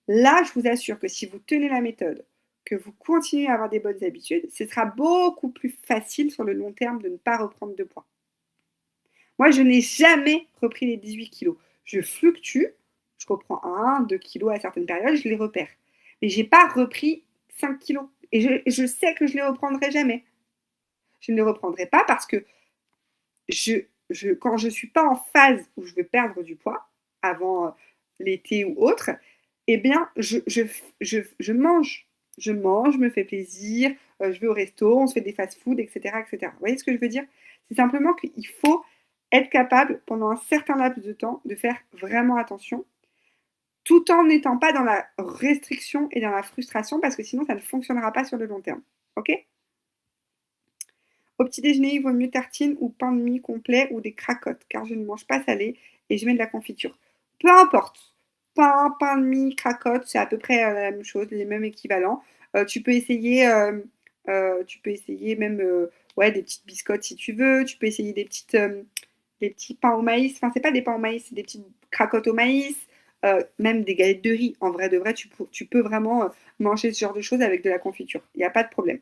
Là, je vous assure que si vous tenez la méthode, que vous continuez à avoir des bonnes habitudes, ce sera beaucoup plus facile sur le long terme de ne pas reprendre de poids. Moi, je n'ai jamais repris les 18 kilos. Je fluctue, je reprends 1, 2 kilos à certaines périodes, je les repère. Mais je n'ai pas repris 5 kilos. Et je sais que je ne les reprendrai jamais. Je ne les reprendrai pas parce que quand je ne suis pas en phase où je veux perdre du poids, avant l'été ou autre, eh bien, je mange. Je mange, je me fais plaisir, je vais au resto, on se fait des fast-food, etc., etc. Vous voyez ce que je veux dire? C'est simplement qu'il faut être capable, pendant un certain laps de temps, de faire vraiment attention, tout en n'étant pas dans la restriction et dans la frustration, parce que sinon, ça ne fonctionnera pas sur le long terme. Ok? Au petit déjeuner, il vaut mieux tartine ou pain de mie complet ou des cracottes, car je ne mange pas salé et je mets de la confiture. Peu importe. Pain de mie, cracottes, c'est à peu près la même chose, les mêmes équivalents. Tu peux essayer même ouais, des petites biscottes si tu veux. Tu peux essayer des petits pains au maïs. Enfin, c'est pas des pains au maïs, c'est des petites cracottes au maïs. Même des galettes de riz. En vrai de vrai, tu peux vraiment manger ce genre de choses avec de la confiture. Il n'y a pas de problème.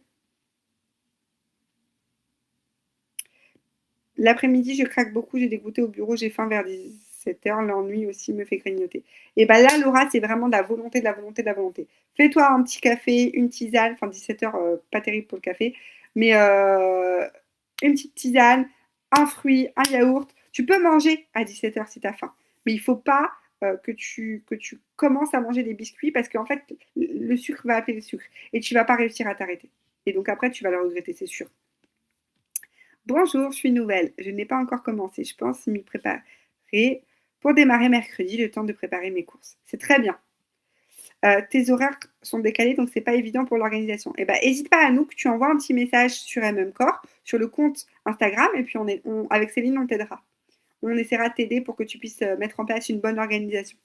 L'après-midi, je craque beaucoup, j'ai des goûters au bureau, j'ai faim vers 17h, l'ennui aussi me fait grignoter. Et bien là, Laura, c'est vraiment de la volonté, de la volonté, de la volonté. Fais-toi un petit café, une tisane, enfin 17h, pas terrible pour le café, mais une petite tisane, un fruit, un yaourt. Tu peux manger à 17h si tu as faim, mais il ne faut pas que tu commences à manger des biscuits parce qu'en fait, le sucre va appeler le sucre et tu ne vas pas réussir à t'arrêter. Et donc après, tu vas le regretter, c'est sûr. Bonjour, je suis nouvelle. Je n'ai pas encore commencé. Je pense m'y préparer pour démarrer mercredi, le temps de préparer mes courses. C'est très bien. Tes horaires sont décalés, donc c'est pas évident pour l'organisation. Eh ben, n'hésite pas à nous que tu envoies un petit message sur MMCore, sur le compte Instagram, et puis avec Céline, on t'aidera. On essaiera de t'aider pour que tu puisses mettre en place une bonne organisation.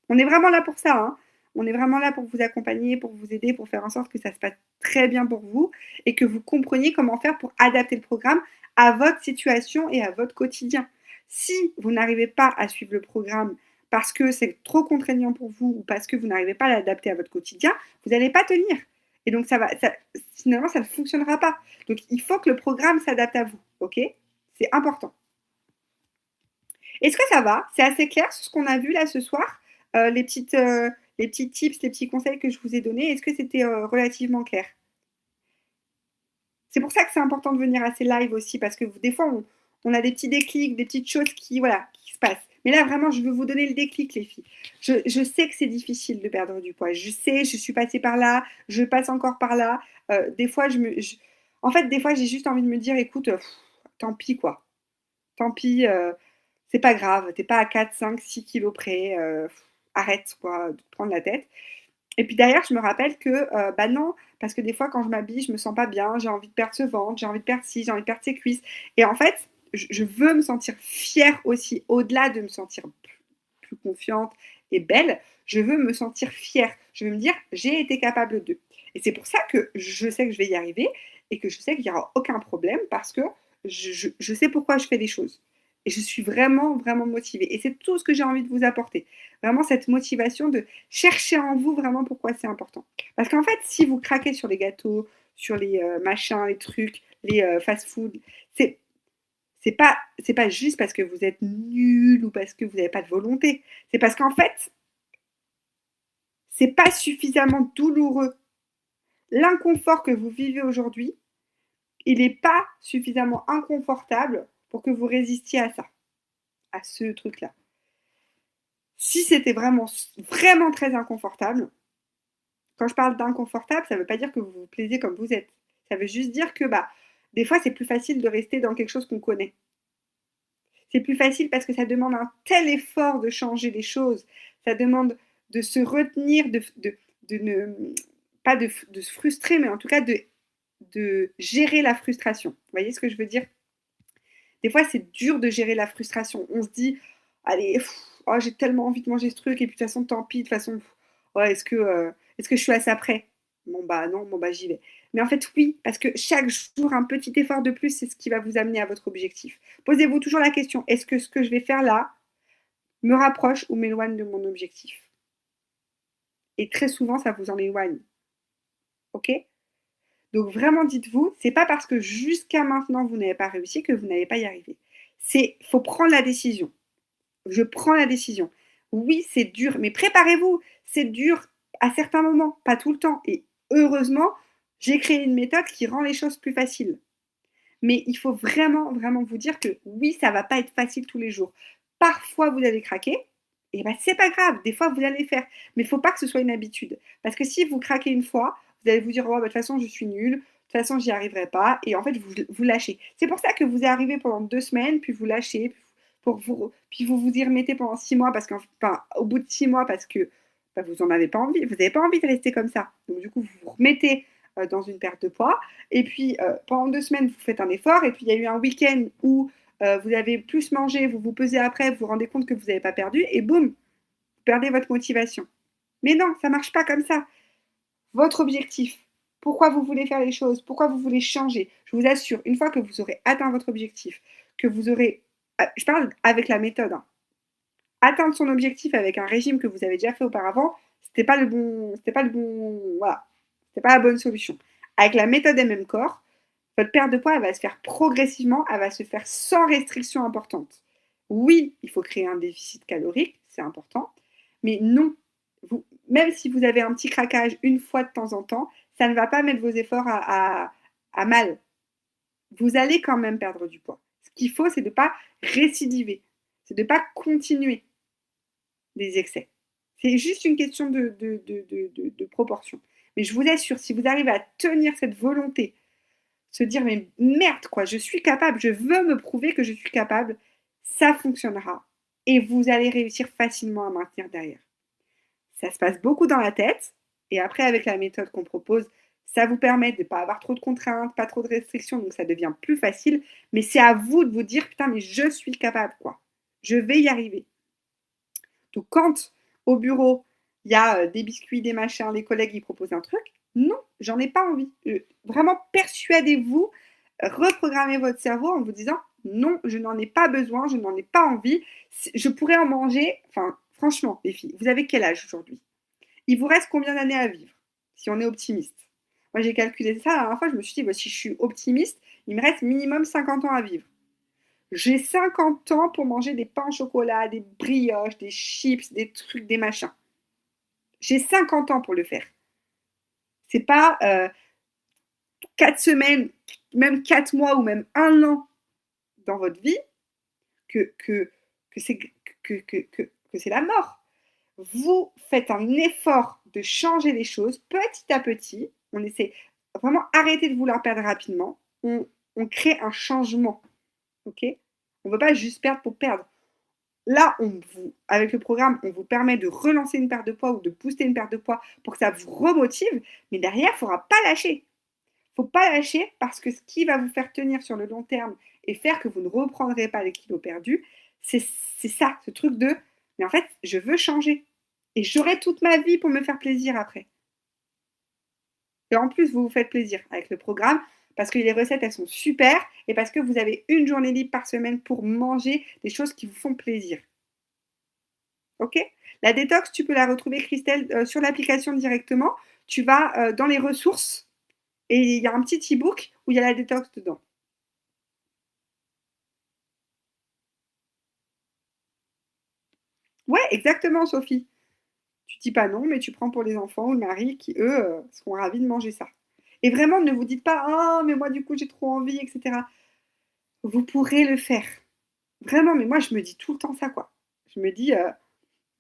On est vraiment là pour ça, hein. On est vraiment là pour vous accompagner, pour vous aider, pour faire en sorte que ça se passe très bien pour vous et que vous compreniez comment faire pour adapter le programme à votre situation et à votre quotidien. Si vous n'arrivez pas à suivre le programme parce que c'est trop contraignant pour vous ou parce que vous n'arrivez pas à l'adapter à votre quotidien, vous n'allez pas tenir. Et donc, finalement, ça ne fonctionnera pas. Donc, il faut que le programme s'adapte à vous. OK? C'est important. Est-ce que ça va? C'est assez clair sur ce qu'on a vu là ce soir? Les petits tips, les petits conseils que je vous ai donnés, est-ce que c'était relativement clair? C'est pour ça que c'est important de venir à ces lives aussi, parce que des fois, on a des petits déclics, des petites choses qui, voilà, qui se passent. Mais là, vraiment, je veux vous donner le déclic, les filles. Je sais que c'est difficile de perdre du poids. Je sais, je suis passée par là, je passe encore par là. Des fois, en fait, des fois, j'ai juste envie de me dire, écoute, tant pis, quoi. Tant pis, c'est pas grave, t'es pas à 4, 5, 6 kilos près, arrête quoi, de te prendre la tête. Et puis derrière, je me rappelle que, bah non, parce que des fois quand je m'habille, je me sens pas bien, j'ai envie de perdre ce ventre, j'ai envie de perdre ci, j'ai envie de perdre ces cuisses. Et en fait, je veux me sentir fière aussi, au-delà de me sentir plus confiante et belle, je veux me sentir fière. Je veux me dire, j'ai été capable de. Et c'est pour ça que je sais que je vais y arriver et que je sais qu'il n'y aura aucun problème parce que je sais pourquoi je fais des choses. Et je suis vraiment, vraiment motivée. Et c'est tout ce que j'ai envie de vous apporter. Vraiment cette motivation de chercher en vous vraiment pourquoi c'est important. Parce qu'en fait, si vous craquez sur les gâteaux, sur les machins, les trucs, les fast-food, c'est c'est pas juste parce que vous êtes nul ou parce que vous n'avez pas de volonté. C'est parce qu'en fait, c'est pas suffisamment douloureux. L'inconfort que vous vivez aujourd'hui, il n'est pas suffisamment inconfortable pour que vous résistiez à ça, à ce truc-là. Si c'était vraiment, vraiment très inconfortable, quand je parle d'inconfortable, ça ne veut pas dire que vous vous plaisez comme vous êtes. Ça veut juste dire que bah, des fois, c'est plus facile de rester dans quelque chose qu'on connaît. C'est plus facile parce que ça demande un tel effort de changer les choses. Ça demande de se retenir, de ne pas de se frustrer, mais en tout cas de gérer la frustration. Vous voyez ce que je veux dire? Des fois, c'est dur de gérer la frustration. On se dit, allez, oh, j'ai tellement envie de manger ce truc, et puis de toute façon, tant pis, de toute façon, ouais, est-ce que je suis assez prêt? Bon, bah non, bon, bah j'y vais. Mais en fait, oui, parce que chaque jour, un petit effort de plus, c'est ce qui va vous amener à votre objectif. Posez-vous toujours la question, est-ce que ce que je vais faire là me rapproche ou m'éloigne de mon objectif? Et très souvent, ça vous en éloigne. OK? Donc vraiment, dites-vous, c'est pas parce que jusqu'à maintenant, vous n'avez pas réussi que vous n'allez pas y arriver. Faut prendre la décision. Je prends la décision. Oui, c'est dur, mais préparez-vous. C'est dur à certains moments, pas tout le temps. Et heureusement, j'ai créé une méthode qui rend les choses plus faciles. Mais il faut vraiment, vraiment vous dire que oui, ça va pas être facile tous les jours. Parfois, vous allez craquer. Et ben, c'est pas grave. Des fois, vous allez faire. Mais il faut pas que ce soit une habitude. Parce que si vous craquez une fois, vous allez vous dire, oh, bah, de toute façon, je suis nulle. toute façon, j'y arriverai pas. Et en fait, vous lâchez. C'est pour ça que vous y arrivez pendant 2 semaines, puis vous lâchez, puis vous y remettez pendant 6 mois, au bout de 6 mois, parce que bah, vous en avez pas envie. Vous n'avez pas envie de rester comme ça. Donc, du coup, vous vous remettez dans une perte de poids. Et puis, pendant 2 semaines, vous faites un effort. Et puis, il y a eu un week-end où vous avez plus mangé, vous vous pesez après, vous vous rendez compte que vous n'avez pas perdu, et boum, vous perdez votre motivation. Mais non, ça marche pas comme ça. Votre objectif, pourquoi vous voulez faire les choses, pourquoi vous voulez changer. Je vous assure, une fois que vous aurez atteint votre objectif, que vous aurez, je parle avec la méthode, hein, atteindre son objectif avec un régime que vous avez déjà fait auparavant, voilà, c'était pas la bonne solution. Avec la méthode MM Core, votre perte de poids, elle va se faire progressivement, elle va se faire sans restriction importante. Oui, il faut créer un déficit calorique, c'est important, mais non, même si vous avez un petit craquage une fois de temps en temps, ça ne va pas mettre vos efforts à mal. Vous allez quand même perdre du poids. Ce qu'il faut, c'est de ne pas récidiver, c'est de ne pas continuer des excès. C'est juste une question de proportion. Mais je vous assure, si vous arrivez à tenir cette volonté, se dire mais merde quoi, je suis capable, je veux me prouver que je suis capable, ça fonctionnera. Et vous allez réussir facilement à maintenir derrière. Ça se passe beaucoup dans la tête. Et après, avec la méthode qu'on propose, ça vous permet de ne pas avoir trop de contraintes, pas trop de restrictions, donc ça devient plus facile. Mais c'est à vous de vous dire, putain, mais je suis capable, quoi. Je vais y arriver. Donc quand au bureau, il y a des biscuits, des machins, les collègues, ils proposent un truc, non, j'en ai pas envie. Vraiment, persuadez-vous, reprogrammez votre cerveau en vous disant, non, je n'en ai pas besoin, je n'en ai pas envie. Je pourrais en manger, enfin, franchement, les filles, vous avez quel âge aujourd'hui? Il vous reste combien d'années à vivre, si on est optimiste? Moi, j'ai calculé ça la dernière fois, je me suis dit, bah, si je suis optimiste, il me reste minimum 50 ans à vivre. J'ai 50 ans pour manger des pains au chocolat, des brioches, des chips, des trucs, des machins. J'ai 50 ans pour le faire. C'est pas 4 semaines, même 4 mois ou même un an dans votre vie que, que, que c'est que c'est la mort. Vous faites un effort de changer les choses petit à petit. On essaie vraiment arrêter de vouloir perdre rapidement. On crée un changement. Ok? On ne veut pas juste perdre pour perdre. Là, avec le programme, on vous permet de relancer une perte de poids ou de booster une perte de poids pour que ça vous remotive. Mais derrière, il ne faudra pas lâcher. Il ne faut pas lâcher parce que ce qui va vous faire tenir sur le long terme et faire que vous ne reprendrez pas les kilos perdus, c'est ça, ce truc de mais en fait, je veux changer. Et j'aurai toute ma vie pour me faire plaisir après. Et en plus, vous vous faites plaisir avec le programme parce que les recettes, elles sont super et parce que vous avez une journée libre par semaine pour manger des choses qui vous font plaisir. Ok? La détox, tu peux la retrouver, Christelle, sur l'application directement. Tu vas dans les ressources et il y a un petit e-book où il y a la détox dedans. Ouais, exactement, Sophie. Tu dis pas non, mais tu prends pour les enfants ou le mari qui, eux, seront ravis de manger ça. Et vraiment, ne vous dites pas, ah, mais moi, du coup, j'ai trop envie, etc. Vous pourrez le faire. Vraiment, mais moi, je me dis tout le temps ça, quoi. Je me dis,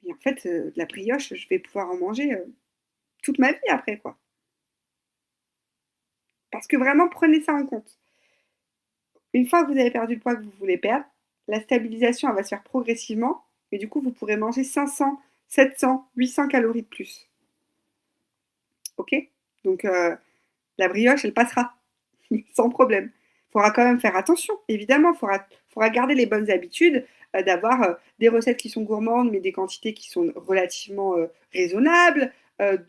mais en fait, de la brioche, je vais pouvoir en manger toute ma vie après, quoi. Parce que vraiment, prenez ça en compte. Une fois que vous avez perdu le poids que vous voulez perdre, la stabilisation, elle va se faire progressivement. Et du coup, vous pourrez manger 500, 700, 800 calories de plus. Ok? Donc, la brioche, elle passera. Sans problème. Il faudra quand même faire attention, évidemment. Il faudra garder les bonnes habitudes, d'avoir des recettes qui sont gourmandes, mais des quantités qui sont relativement raisonnables,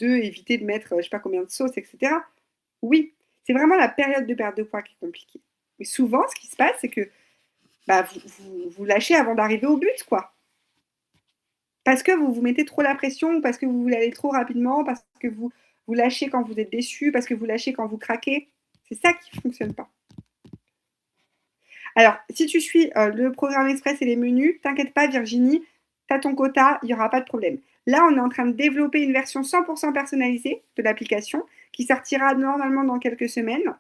éviter de mettre je ne sais pas combien de sauce, etc. Oui, c'est vraiment la période de perte de poids qui est compliquée. Mais souvent, ce qui se passe, c'est que bah, vous lâchez avant d'arriver au but, quoi. Parce que vous vous mettez trop la pression, parce que vous voulez aller trop rapidement, parce que vous lâchez quand vous êtes déçu, parce que vous lâchez quand vous craquez. C'est ça qui ne fonctionne pas. Alors, si tu suis le programme express et les menus, t'inquiète pas, Virginie, tu as ton quota, il n'y aura pas de problème. Là, on est en train de développer une version 100% personnalisée de l'application qui sortira normalement dans quelques semaines.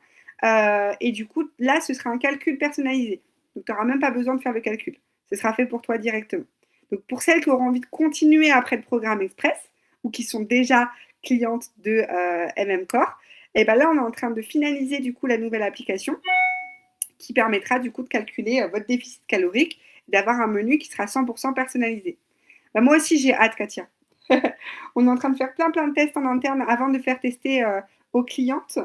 Et du coup, là, ce sera un calcul personnalisé. Donc, tu n'auras même pas besoin de faire le calcul. Ce sera fait pour toi directement. Donc, pour celles qui auront envie de continuer après le programme express ou qui sont déjà clientes de MM Core, Et ben là, on est en train de finaliser du coup la nouvelle application qui permettra du coup de calculer votre déficit calorique, d'avoir un menu qui sera 100% personnalisé. Ben, moi aussi, j'ai hâte, Katia. On est en train de faire plein de tests en interne avant de faire tester aux clientes.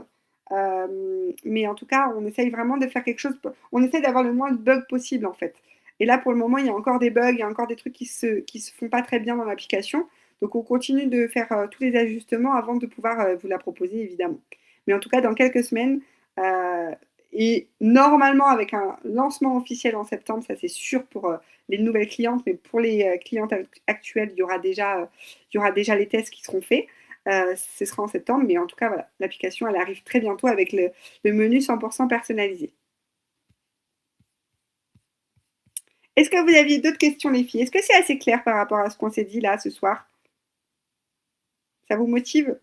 Mais en tout cas, on essaye vraiment de faire quelque chose. On essaye d'avoir le moins de bugs possible en fait. Et là, pour le moment, il y a encore des bugs, il y a encore des trucs qui se font pas très bien dans l'application. Donc, on continue de faire tous les ajustements avant de pouvoir vous la proposer, évidemment. Mais en tout cas, dans quelques semaines, euh, et normalement, avec un lancement officiel en septembre, ça c'est sûr pour les nouvelles clientes, mais pour les clientes actuelles, il y aura déjà les tests qui seront faits. Ce sera en septembre, mais en tout cas, voilà, l'application, elle arrive très bientôt avec le menu 100% personnalisé. Est-ce que vous aviez d'autres questions, les filles? Est-ce que c'est assez clair par rapport à ce qu'on s'est dit là ce soir? Ça vous motive?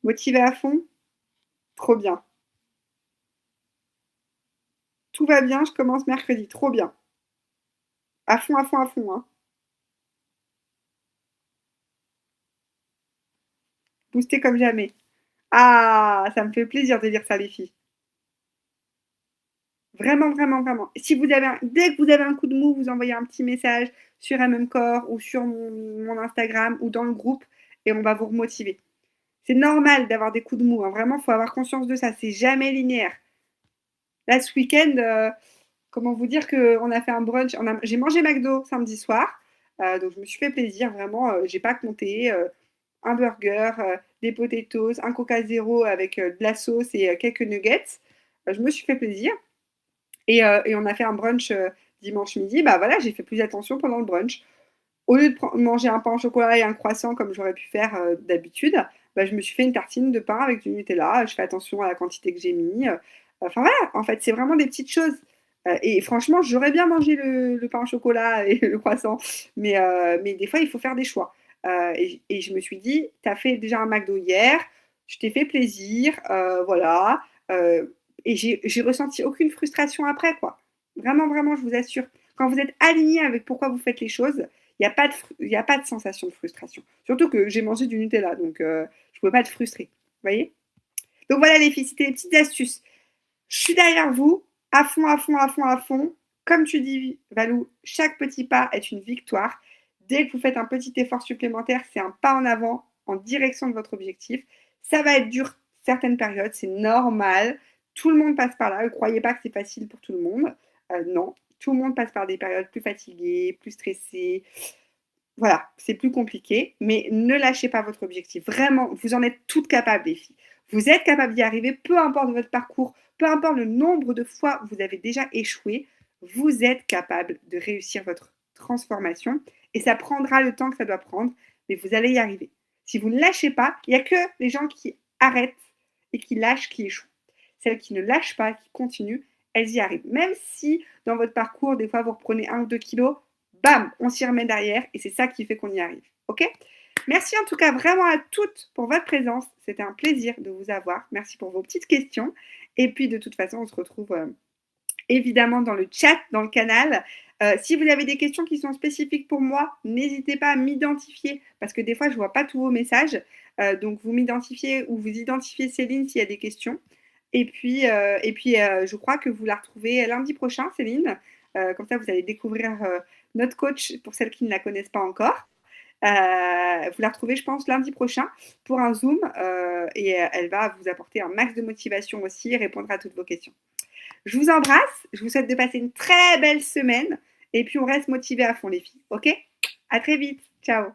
Motivé à fond? Trop bien. Tout va bien, je commence mercredi. Trop bien. À fond, à fond, à fond, hein. Boosté comme jamais. Ah, ça me fait plaisir de dire ça, les filles. Vraiment, vraiment, vraiment. Si vous avez dès que vous avez un coup de mou, vous envoyez un petit message sur MMCore ou sur mon Instagram ou dans le groupe et on va vous remotiver. C'est normal d'avoir des coups de mou, hein. Vraiment, il faut avoir conscience de ça. C'est jamais linéaire. Là, ce week-end, comment vous dire qu'on a fait un brunch. J'ai mangé McDo samedi soir. Donc, je me suis fait plaisir. Vraiment, j'ai pas compté. Un burger, des potatoes, un Coca Zéro avec de la sauce et quelques nuggets. Je me suis fait plaisir. Et on a fait un brunch dimanche midi. Bah voilà, j'ai fait plus attention pendant le brunch. Au lieu de manger un pain au chocolat et un croissant comme j'aurais pu faire d'habitude, bah, je me suis fait une tartine de pain avec du Nutella. Je fais attention à la quantité que j'ai mis. Enfin voilà, en fait, c'est vraiment des petites choses. Et franchement, j'aurais bien mangé le pain au chocolat et le croissant, mais des fois, il faut faire des choix. Et je me suis dit, tu as fait déjà un McDo hier, je t'ai fait plaisir, voilà. Euh, et j'ai ressenti aucune frustration après, quoi. Vraiment, vraiment, je vous assure. Quand vous êtes aligné avec pourquoi vous faites les choses, il n'y a, pas de y a pas de sensation de frustration. Surtout que j'ai mangé du Nutella, donc je ne pouvais pas être frustrée. Vous voyez? Donc voilà les filles, c'était les petites astuces. Je suis derrière vous, à fond, à fond, à fond, à fond. Comme tu dis, Valou, chaque petit pas est une victoire. Dès que vous faites un petit effort supplémentaire, c'est un pas en avant en direction de votre objectif. Ça va être dur certaines périodes, c'est normal. Tout le monde passe par là. Ne croyez pas que c'est facile pour tout le monde. Non, tout le monde passe par des périodes plus fatiguées, plus stressées. Voilà, c'est plus compliqué, mais ne lâchez pas votre objectif. Vraiment, vous en êtes toutes capables, les filles. Vous êtes capables d'y arriver, peu importe votre parcours, peu importe le nombre de fois où vous avez déjà échoué, vous êtes capable de réussir votre transformation et ça prendra le temps que ça doit prendre, mais vous allez y arriver. Si vous ne lâchez pas, il n'y a que les gens qui arrêtent et qui lâchent qui échouent. Celles qui ne lâchent pas, qui continuent, elles y arrivent. Même si dans votre parcours, des fois, vous reprenez 1 ou 2 kilos, bam, on s'y remet derrière et c'est ça qui fait qu'on y arrive. Ok? Merci en tout cas vraiment à toutes pour votre présence. C'était un plaisir de vous avoir. Merci pour vos petites questions. Et puis de toute façon, on se retrouve évidemment dans le chat, dans le canal. Si vous avez des questions qui sont spécifiques pour moi, n'hésitez pas à m'identifier parce que des fois, je ne vois pas tous vos messages. Donc, vous m'identifiez ou vous identifiez Céline s'il y a des questions. Et puis, je crois que vous la retrouvez lundi prochain, Céline. Comme ça, vous allez découvrir notre coach pour celles qui ne la connaissent pas encore. Vous la retrouvez, je pense, lundi prochain pour un Zoom et elle va vous apporter un max de motivation aussi et répondre à toutes vos questions. Je vous embrasse, je vous souhaite de passer une très belle semaine et puis on reste motivés à fond les filles, ok? À très vite, ciao!